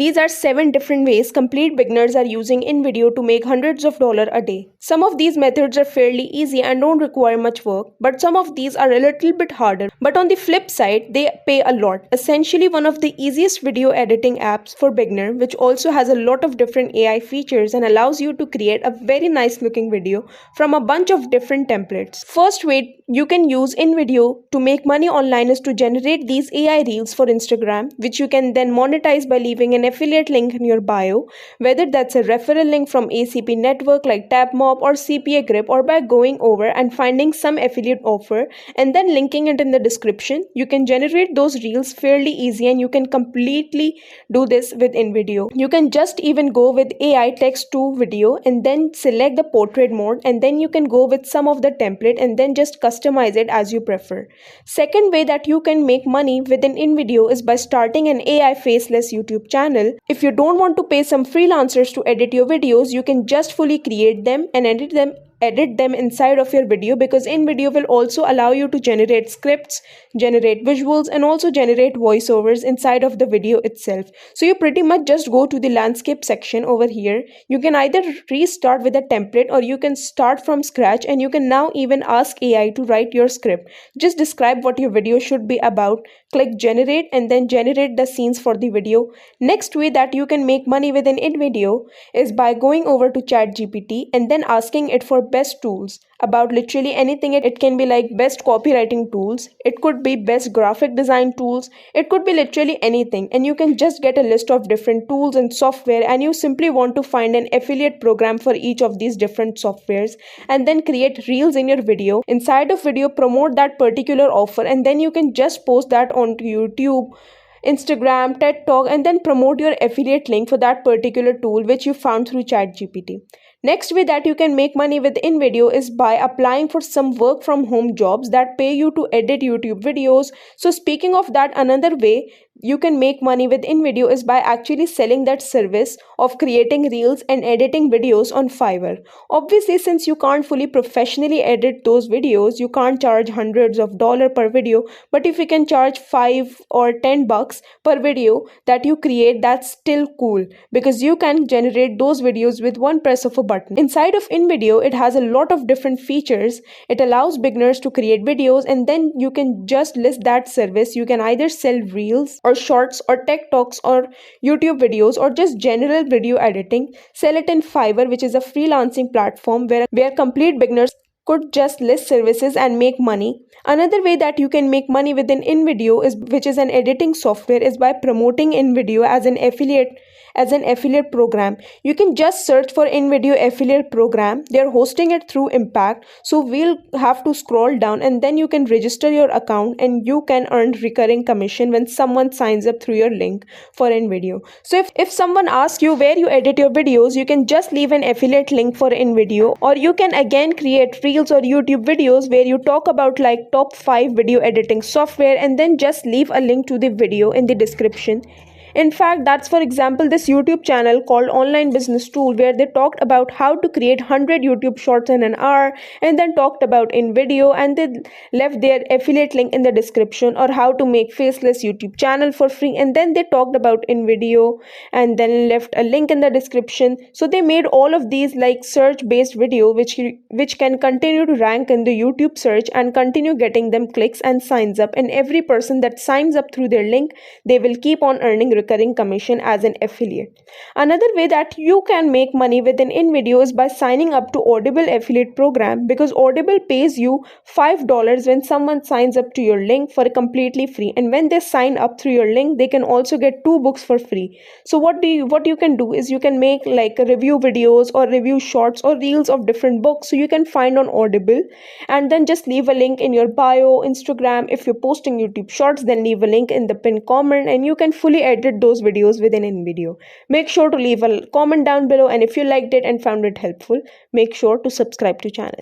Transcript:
These are 7 different ways complete beginners are using InVideo to make hundreds of dollars a day. Some of these methods are fairly easy and don't require much work, but some of these are a little bit harder. But on the flip side, they pay a lot. Essentially one of the easiest video editing apps for beginner, which also has a lot of different AI features and allows you to create a very nice looking video from a bunch of different templates. First way you can use InVideo to make money online is to generate these AI reels for Instagram, which you can then monetize by leaving an affiliate link in your bio, whether that's a referral link from ACP network like TapMob or CPA Grip, or by going over and finding some affiliate offer and then linking it in the description. You can generate those reels fairly easy, and you can completely do this with InVideo. You can just even go with AI text to video and then select the portrait mode, and then you can go with some of the template and then just customize it as you prefer. Second way that you can make money within InVideo is by starting an AI faceless YouTube channel. If you don't want to pay some freelancers to edit your videos, you can just fully create them and edit them inside of your video, because InVideo will also allow you to generate scripts, generate visuals, and also generate voiceovers inside of the video itself. So you pretty much just go to the landscape section over here. You can either restart with a template or you can start from scratch, and you can now even ask AI to write your script. Just describe what your video should be about, click generate, and then generate the scenes for the video. Next way that you can make money within InVideo is by going over to ChatGPT and then asking it for best tools about literally anything. It can be like best copywriting tools, it could be best graphic design tools, it could be literally anything, and you can just get a list of different tools and software, and you simply want to find an affiliate program for each of these different softwares and then create reels in your video. Inside of video, promote that particular offer, and then you can just post that onto YouTube, Instagram, TED Talk, and then promote your affiliate link for that particular tool which you found through ChatGPT. Next way that you can make money with InVideo is by applying for some work from home jobs that pay you to edit YouTube videos. So speaking of that, another way you can make money with InVideo is by actually selling that service of creating reels and editing videos on Fiverr. Obviously, since you can't fully professionally edit those videos, you can't charge hundreds of dollars per video, but if you can charge 5 or 10 bucks per video that you create, that's still cool, because you can generate those videos with one press of a button. Inside of InVideo, it has a lot of different features. It allows beginners to create videos, and then you can just list that service. You can either sell reels or shorts or tech talks or YouTube videos or just general video editing. Sell it in Fiverr, which is a freelancing platform where complete beginners could just list services and make money. Another way that you can make money within InVideo which is an editing software, is by promoting InVideo as an affiliate program. You can just search for InVideo affiliate program. They're hosting it through Impact, so we'll have to scroll down, and then you can register your account and you can earn recurring commission when someone signs up through your link for InVideo. So if someone asks you where you edit your videos, you can just leave an affiliate link for InVideo, or you can again create reels or YouTube videos where you talk about like top 5 video editing software and then just leave a link to the video in the description. In fact, that's for example this YouTube channel called Online Business Tool, where they talked about how to create 100 YouTube shorts in an hour, and then talked about InVideo, and they left their affiliate link in the description, or how to make faceless YouTube channel for free, and then they talked about InVideo and then left a link in the description. So they made all of these like search based video which can continue to rank in the YouTube search and continue getting them clicks and signs up, and every person that signs up through their link, they will keep on earning recurring commission as an affiliate. Another way that you can make money within InVideo is by signing up to Audible affiliate program, because Audible pays you $5 when someone signs up to your link for completely free, and when they sign up through your link, they can also get 2 books for free. So what you can do is you can make like review videos or review shorts or reels of different books, so you can find on Audible, and then just leave a link in your bio, Instagram. If you're posting YouTube shorts, then leave a link in the pinned comment, and you can fully edit those videos within InVideo. Make sure to leave a comment down below, and if you liked it and found it helpful, make sure to subscribe to channel.